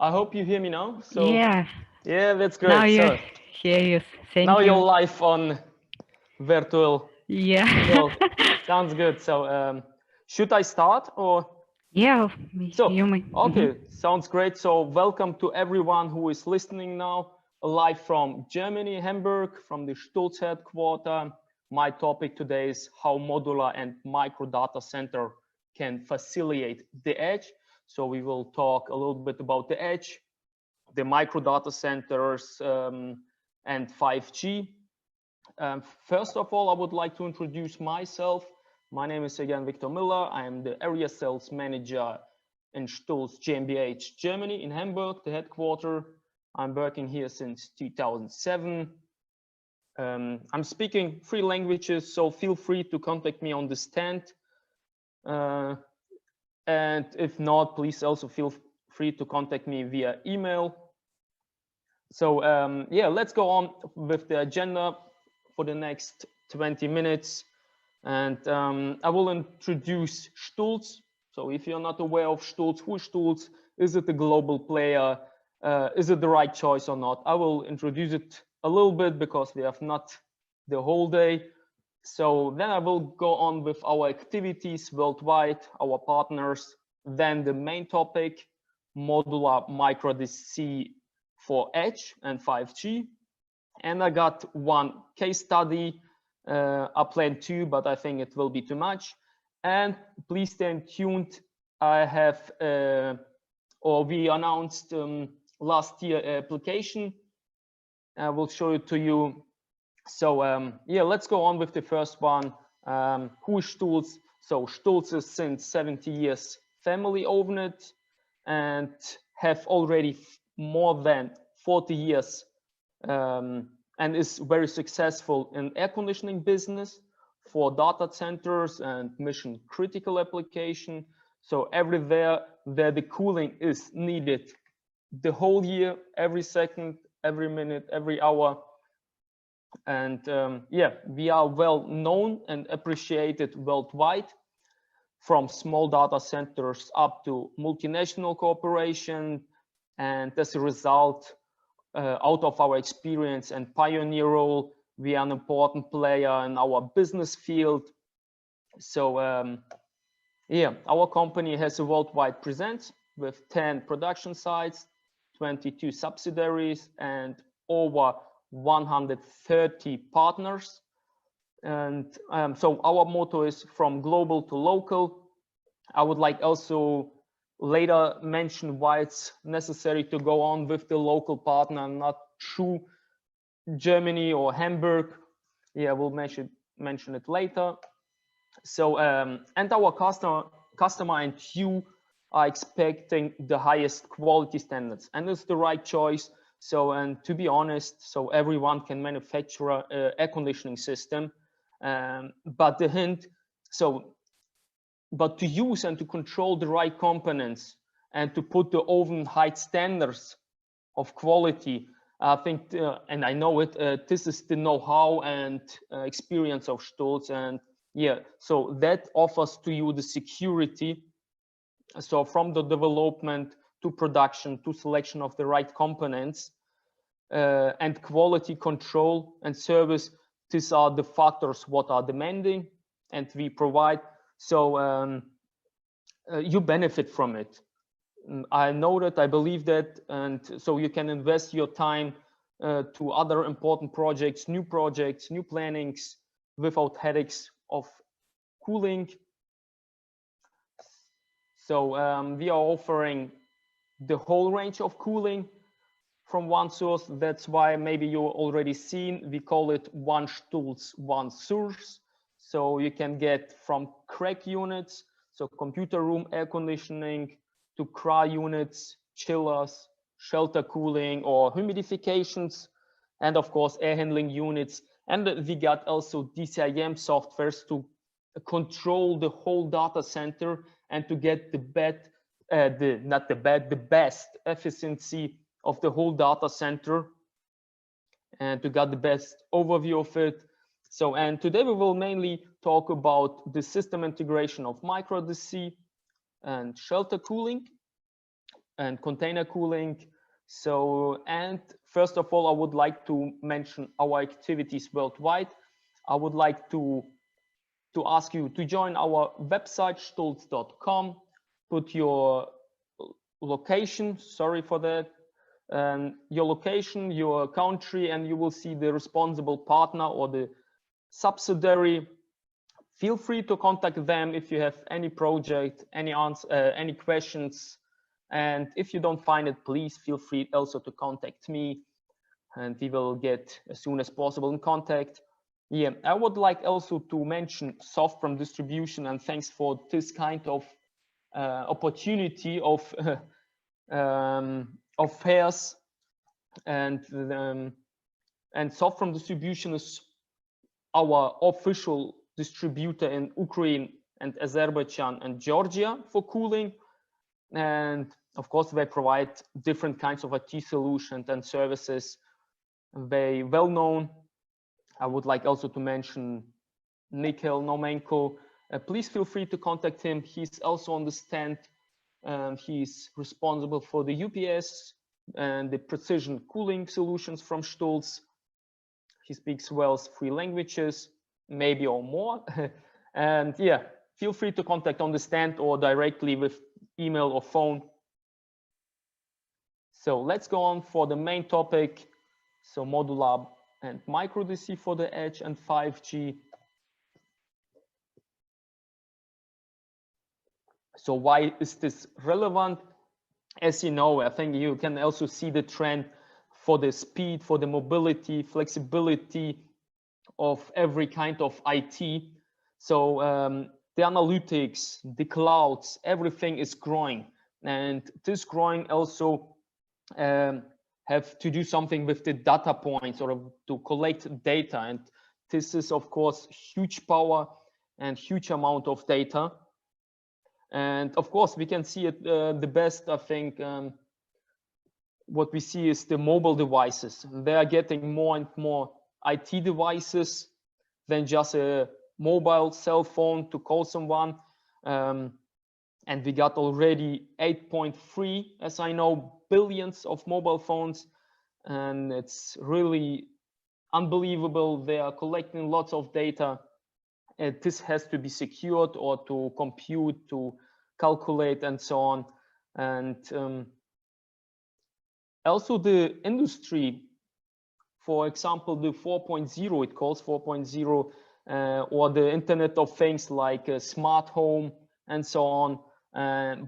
I hope you hear me now. So Yeah, yeah, that's now great. you So hear you. now Thank you're you. live on virtual. Yeah. Well, sounds good. So should I start or? Yeah, So you may. okay, sounds great. So welcome to everyone who is listening now, live from Germany, Hamburg, from the STULZ headquarters. My topic today is how modular and micro data center can facilitate the edge. So we will talk a little bit about the edge, the micro data centers, and 5G. First of all, I would like to introduce myself. My name is again Viktor. I am the area sales manager in STULZ GmbH Germany in Hamburg, the headquarters. I'm working here since 2007. I'm speaking 3 languages, so feel free to contact me on the stand. And if not, please also feel free to contact me via email. So yeah, let's go on with the agenda for the next 20 minutes. And I will introduce STULZ. So if you're not aware of STULZ, who is STULZ? Is it a global player? Is it the right choice or not? I will introduce it a little bit because we have not the whole day. So then I will go on with our activities worldwide, our partners, then the main topic, modular micro DC for edge and 5G. And I got one case study. I planned 2, but I think it will be too much. And please stay tuned. I have, or we announced last year application. I will show it to you. So yeah, let's go on with the first one. Who is STULZ? So STULZ is since 70 years family owned and have already more than 40 years and is very successful in air conditioning business for data centers and mission critical application. So everywhere where the cooling is needed the whole year, every second, every minute, every hour. And yeah, we are well known and appreciated worldwide, from small data centers up to multinational corporation. And as a result, out of our experience and pioneer role, we are an important player in our business field. So yeah, our company has a worldwide presence with 10 production sites, 22 subsidiaries, and over 130 partners. And so our motto is from global to local. I would like also later mention why it's necessary to go on with the local partner, not through Germany or Hamburg. Yeah, we'll mention it later. So and our customer and you are expecting the highest quality standards, and it's the right choice. So, and to be honest, so everyone can manufacture an air conditioning system, but the hint, so but to use and to control the right components and to put the oven height standards of quality, I think, and I know it, this is the know-how and experience of STULZ. And yeah, so that offers to you the security. So from the development to production to selection of the right components and quality control and service, these are the factors what are demanding and we provide. So you benefit from it. I know that, I believe that, and so you can invest your time to other important projects, new plannings without headaches of cooling. So we are offering the whole range of cooling from one source. That's why maybe you already seen, we call it one STULZ, one source. So you can get from crack units, so computer room air conditioning, to CRA units, chillers, shelter cooling or humidifications, and of course air handling units. And we got also DCIM softwares to control the whole data center and to get the best efficiency of the whole data center and to get the best overview of it. So, and today we will mainly talk about the system integration of micro DC and shelter cooling. and container cooling. So, and first of all, I would like to mention our activities worldwide. I would like to ask you to join our website, STULZ.com, put your location, sorry for that, your location, your country, and you will see the responsible partner or the subsidiary. Feel free to contact them if you have any project, any answer, any questions. And if you don't find it, please feel free also to contact me, and we will get as soon as possible in contact. Yeah, I would like also to mention software distribution, and thanks for this kind of opportunity of fairs, and software distribution is our official distributor in Ukraine and Azerbaijan and Georgia for cooling. And of course, they provide different kinds of IT solutions and services. Very well known. I would like also to mention Nikhil Nomenko. Please feel free to contact him. He's also on the stand. He's responsible for the UPS and the precision cooling solutions from STULZ. He speaks well 3 languages, maybe or more. And yeah, feel free to contact on the stand or directly with email or phone. So let's go on for the main topic. So modular and micro DC for the edge and 5G. So why is this relevant? As you know, I think you can also see the trend for the speed, for the mobility, flexibility of every kind of IT. So the analytics, the clouds, everything is growing, and this growing also have to do something with the data points or to collect data. And this is of course huge power and huge amount of data. And of course we can see it the best, I think, what we see is the mobile devices. They are getting more and more IT devices than just a mobile cell phone to call someone. And we got already 8.3, as I know, billions of mobile phones. And it's really unbelievable. They are collecting lots of data. And this has to be secured or to compute, to calculate, and so on. And also the industry, for example, the 4.0, it calls 4.0, or the Internet of Things like a smart home and so on.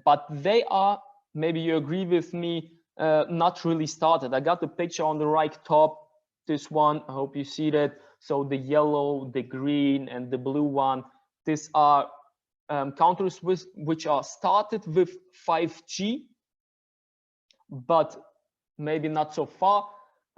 But they are, maybe you agree with me, not really started. I got the picture on the right top, this one, I hope you see that. So the yellow, the green, and the blue one, these are countries which are started with 5G, but maybe not so far,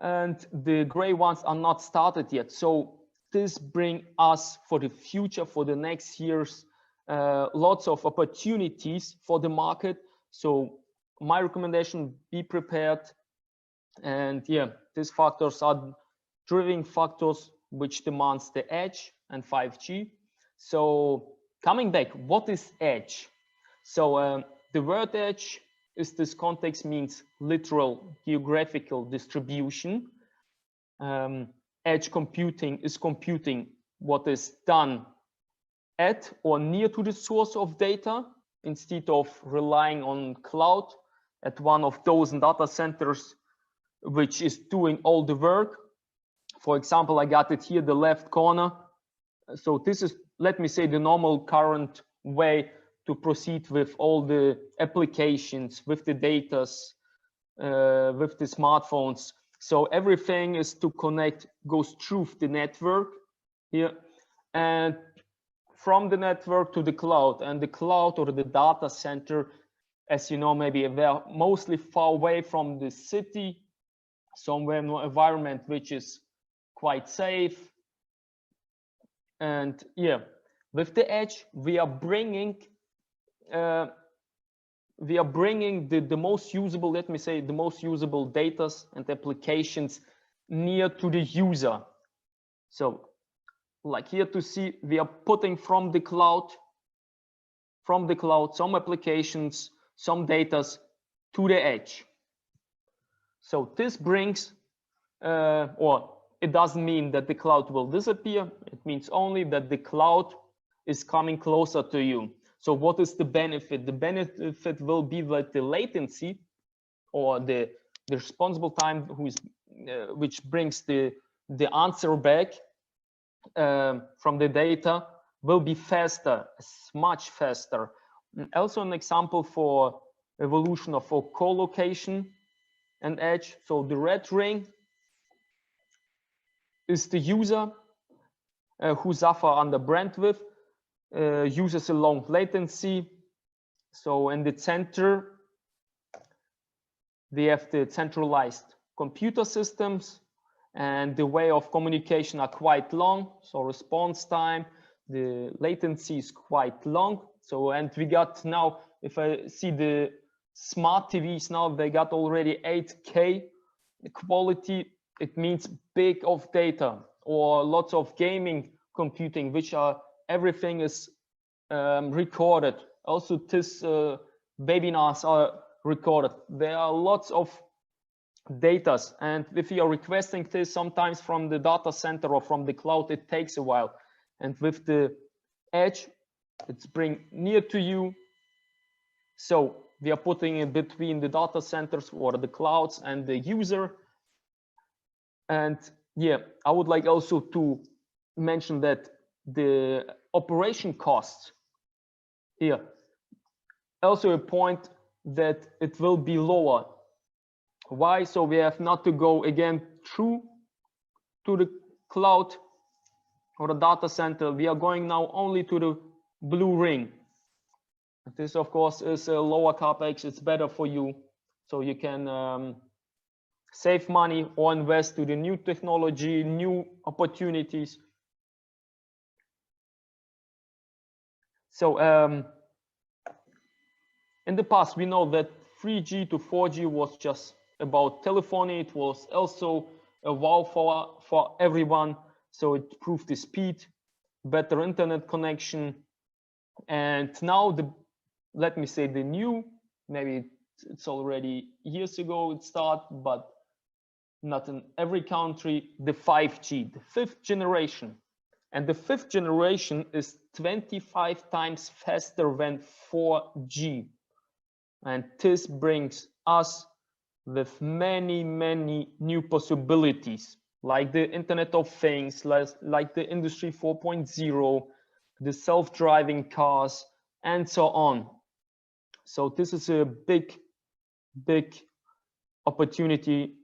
and the gray ones are not started yet. So this brings us for the future, for the next years, lots of opportunities for the market. So my recommendation, be prepared. And yeah, these factors are driving factors which demands the edge and 5G. So coming back, what is edge? So the word edge is, this context means literal geographical distribution. Edge computing is computing what is done at or near to the source of data, instead of relying on cloud at one of those data centers which is doing all the work. For example, I got it here, the left corner. So this is, let me say, the normal current way to proceed with all the applications, with the datas, with the smartphones. So everything is to connect, goes through the network here, and from the network to the cloud. And the cloud or the data center, as you know, maybe they're mostly far away from the city, somewhere in an environment which is quite safe. And yeah, with the edge, we are bringing the most usable, let me say, the most usable data and applications near to the user. So like here to see, we are putting from the cloud some applications, some data to the edge. So this brings, or it doesn't mean that the cloud will disappear. It means only that the cloud is coming closer to you. So what is the benefit? The benefit will be that the latency, or the responsible time which brings the answer back from the data, will be faster, much faster. And also an example for evolution of co-location and edge. So the red ring is the user who suffer under bandwidth, uses a long latency. So in the center, they have the centralized computer systems, and the way of communication are quite long. So response time, the latency is quite long. So, and we got now, if I see the smart TVs now, they got already 8K quality. It means big of data, or lots of gaming computing, which are, everything is recorded. Also, this webinars are recorded. There are lots of data, and if you are requesting this sometimes from the data center or from the cloud, it takes a while. And with the edge, it's bring near to you. So we are putting it between the data centers or the clouds and the user. And yeah, I would like also to mention that the operation costs here, also a point that it will be lower. Why? So we have not to go again through to the cloud or the data center. We are going now only to the blue ring. This, of course, is a lower capex. It's better for you, so you can save money or invest to the new technology, new opportunities. So in the past, we know that 3G to 4G was just about telephony. It was also a wow for everyone. So it proved the speed, better internet connection. And now let me say the new, maybe it's already years ago it started, but not in every country, the 5G, the 5th generation. And the 5th generation is 25 times faster than 4G. And this brings us with many, many new possibilities, like the Internet of Things, like the Industry 4.0, the self-driving cars, and so on. So this is a big, big opportunity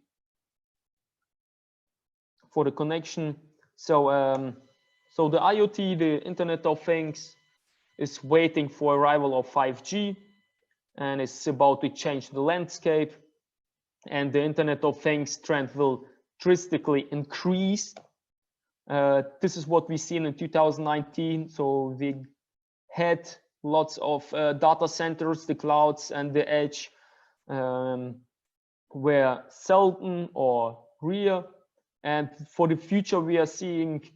for the connection. So, so the IoT, the Internet of Things, is waiting for arrival of 5G, and it's about to change the landscape. And the Internet of Things trend will drastically increase. This is what we seen in 2019. So we had lots of data centers, the clouds and the edge were seldom or rare. And for the future, we are seeing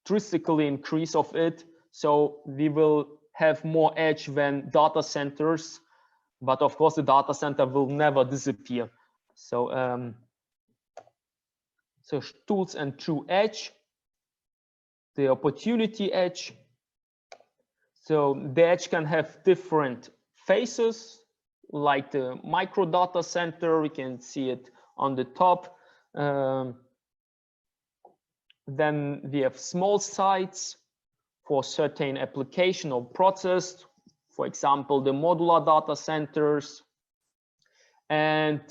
drastically increase of it. So we will have more edge than data centers. But of course, the data center will never disappear. So, so STULZ and True Edge, the opportunity edge. So the edge can have different phases, like the micro data center. We can see it on the top. Then we have small sites for certain application or process. For example, the modular data centers, and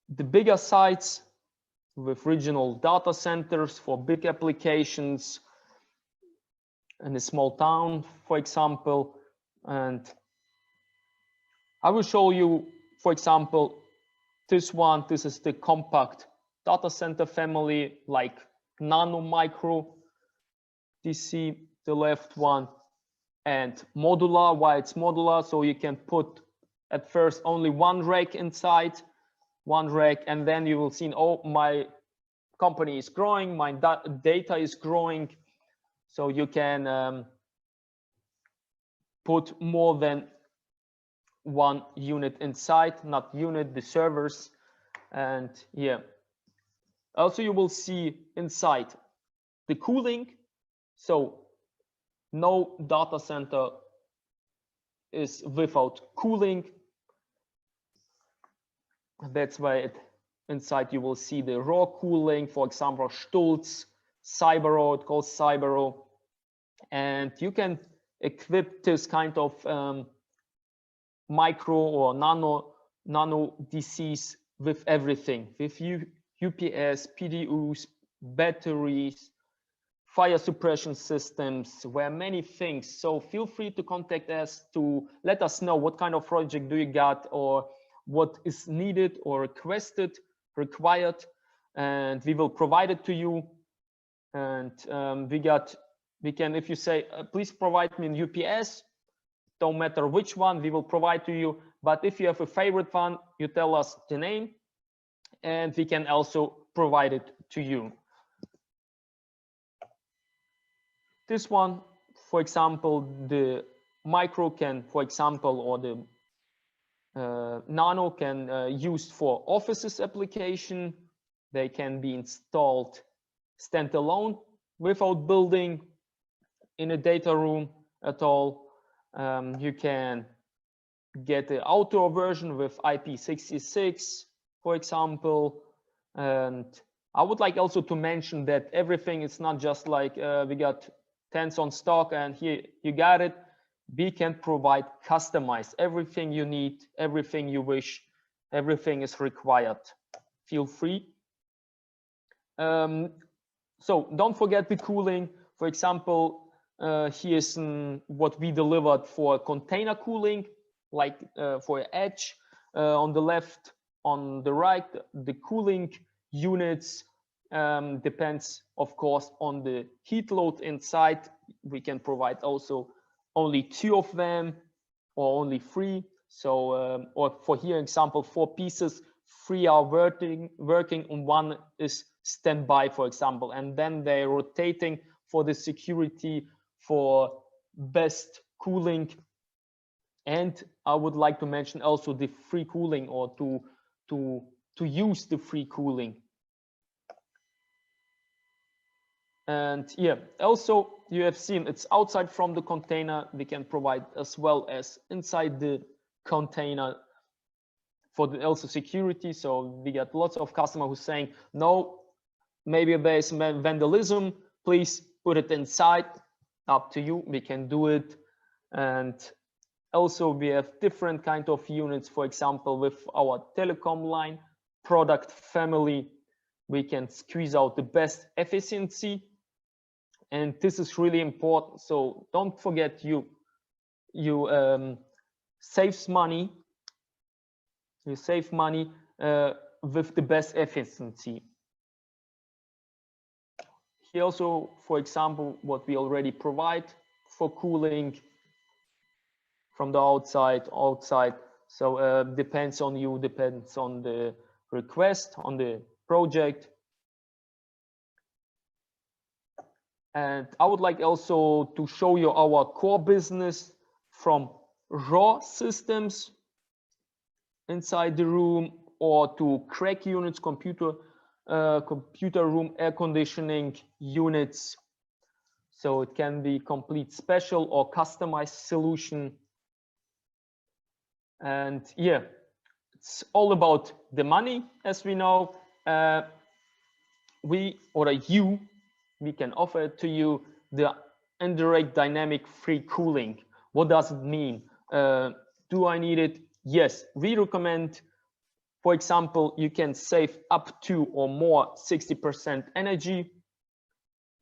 the bigger sites with regional data centers for big applications in a small town, for example. And I will show you, for example, this one. This is the compact data center family, like nano, micro DC, the left one, and modular. Why it's modular? So you can put at first only one rack inside, one rack, and then you will see, oh, my company is growing, my data is growing. So you can put more than one unit inside, not unit, the servers. And yeah, also you will see inside the cooling. So no data center is without cooling. That's why inside you will see the raw cooling, for example, STULZ, Cybero, it calls Cybero. And you can equip this kind of micro or nano DCs with everything, with UPS, PDUs, batteries, fire suppression systems, where many things. So feel free to contact us to let us know what kind of project do you got, or what is needed or required, and we will provide it to you. And we can, if you say, please provide me an UPS, don't matter which one, we will provide to you. But if you have a favorite one, you tell us the name, and we can also provide it to you. This one, for example, the MicroCan, for example, or the Nano can used for offices application. They can be installed standalone without building in a data room at all. You can get the outdoor version with IP66, for example. And I would like also to mention that everything is not just like we got tents on stock and here you got it. We can provide customized everything you need, everything you wish, everything is required. Feel free. So don't forget the cooling. For example, here's what we delivered for container cooling, like for edge. On the left, on the right, the cooling units depends, of course, on the heat load inside. We can provide also only 2 of them or only 3. So, or for here example, 4 pieces, 3 are working and 1 is standby, for example, and then they're rotating for the security, for best cooling. And I would like to mention also the free cooling, or to use the free cooling. And yeah, also you have seen it's outside from the container. We can provide as well as inside the container for the also security. So we get lots of customers who saying, no, maybe there's vandalism, please put it inside. Up to you, we can do it. And also we have different kind of units. For example, with our telecom line product family, we can squeeze out the best efficiency. And this is really important. So don't forget, you saves money. You save money with the best efficiency. Here also, for example, what we already provide for cooling from the outside. So depends on you, depends on the request, on the project. And I would like also to show you our core business from raw systems inside the room, or to crack units, computer room air conditioning units. So it can be complete special or customized solution. And yeah, it's all about the money, as we know. We can offer to you the indirect dynamic free cooling. What does it mean? Do I need it? Yes, we recommend. For example, you can save up to or more 60% energy,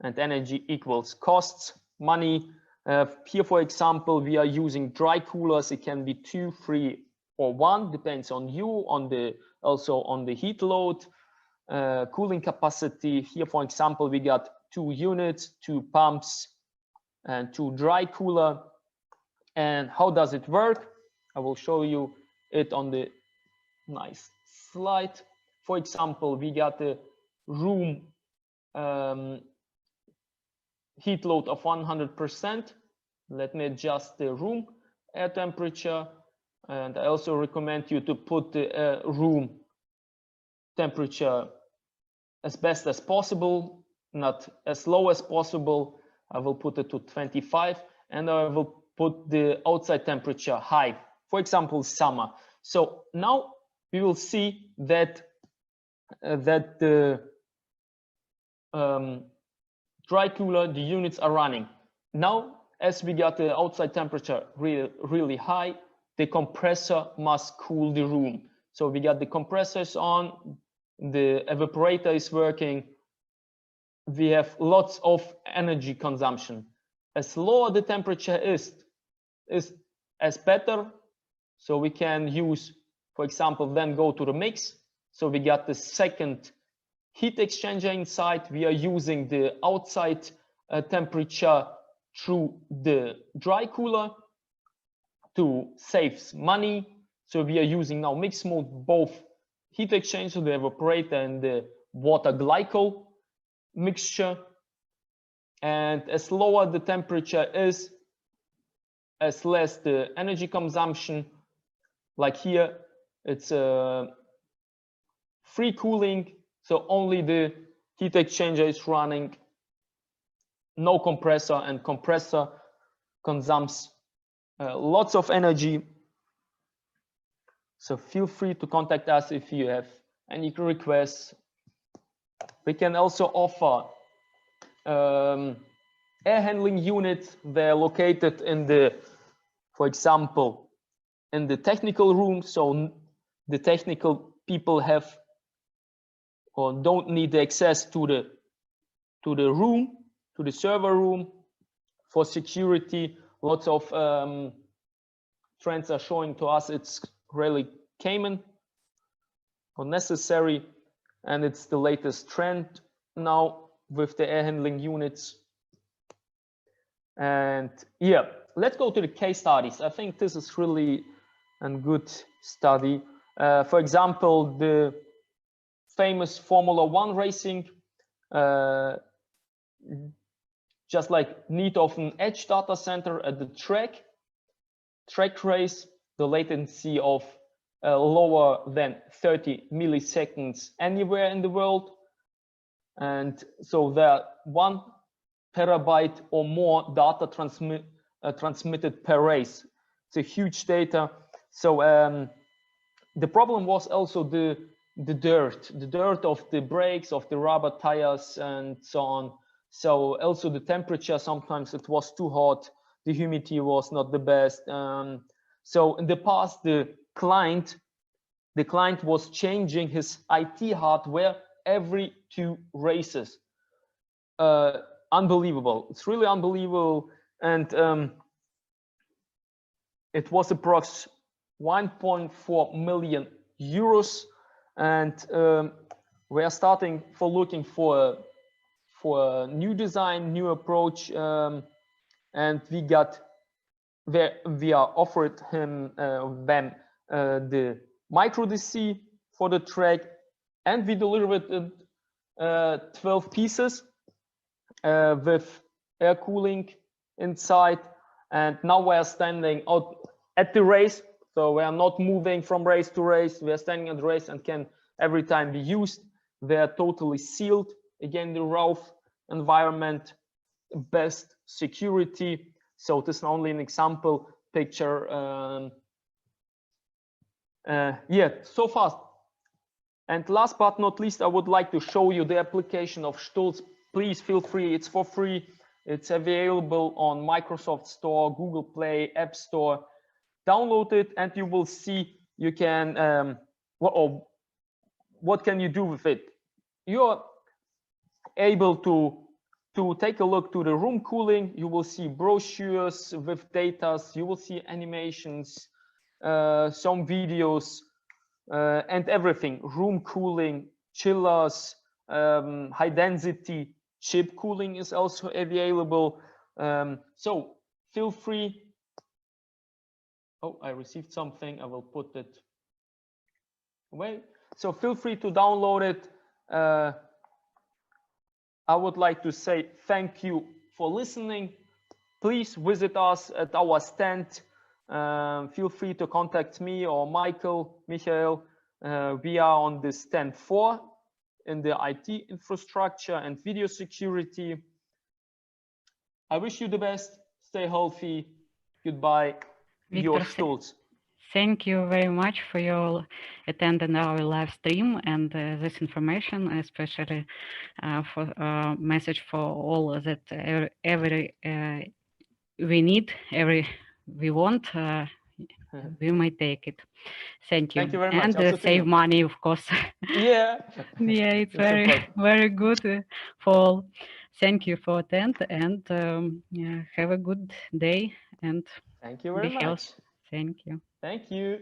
and energy equals costs, money. Here, for example, we are using dry coolers. It can be 2, 3, or 1, depends on you, also on the heat load, cooling capacity. Here, for example, we got 2 units, 2 pumps, and 2 dry cooler. And how does it work? I will show you it on the nice slide. For example, we got the room heat load of 100%. Let me adjust the room air temperature. And I also recommend you to put the room temperature as best as possible, not as low as possible. I will put it to 25, and I will put the outside temperature high, for example, summer. So now we will see that the dry cooler, the units are running. Now, as we got the outside temperature really high, the compressor must cool the room. So we got the compressors on, the evaporator is working. We have lots of energy consumption. As lower the temperature is as better. So we can use, for example, then go to the mix. So we got the second heat exchanger inside. We are using the outside temperature through the dry cooler to save money. So we are using now mix mode, both heat exchanger, the evaporator, and the water glycol mixture. And as lower the temperature is, as less the energy consumption. Like here, it's free cooling, so only the heat exchanger is running, no compressor, and compressor consumes lots of energy. So feel free to contact us if you have any requests. We can also offer air handling units. They're located in the, for example, in the technical room. So the technical people have or don't need access to the room, to the server room. For security, lots of trends are showing to us it's really common or necessary, and it's the latest trend now with the air handling units. And yeah, let's go to the case studies. I think this is really a good study. For example, the famous Formula 1 racing, just like need of an edge data center at the track race, the latency of lower than 30 milliseconds anywhere in the world. And so there 1 terabyte or more data transmitted per race. It's a huge data. So the problem was also the dirt of the brakes, of the rubber tires, and so on. So also the temperature, sometimes it was too hot, the humidity was not the best. So in the past, the client was changing his IT hardware every 2 races. Unbelievable. It's really unbelievable. And it was approx 1.4 million euros. And we are starting for looking for a new design, new approach. And we are offered him them the micro DC for the track, and we delivered 12 pieces with air cooling inside. And now we are standing out at the race, so we are not moving from race to race. We are standing at the race and can every time be used. They are totally sealed. Again, the rough environment, best security. So this is only an example picture. Yeah, so fast. And last but not least, I would like to show you the application of STULZ. Please feel free, it's for free. It's available on Microsoft Store, Google Play, App Store. Download it and you will see you can, what can you do with it? You're able to take a look to the room cooling. You will see brochures with data. You will see animations, some videos, and everything. Room cooling, chillers, high density chip cooling is also available. So feel free. Oh, I received something. I will put it away. So feel free to download it. I would like to say thank you for listening. Please visit us at our stand feel free to contact me or Michael. We are on the stand 4 in the IT infrastructure and video security. I wish you the best. Stay healthy. Goodbye. Your Viktor, STULZ. thank you very much for your attending our live stream and this information, especially for message for all that every we need, we want, we might take it. Thank you. Thank you very much. And Also to save me. money, of course. Yeah. Yeah, it's a pleasure. very good for all. Thank you for attend and yeah, have a good day and Thank you be very much. healthy. Thank you. Thank you.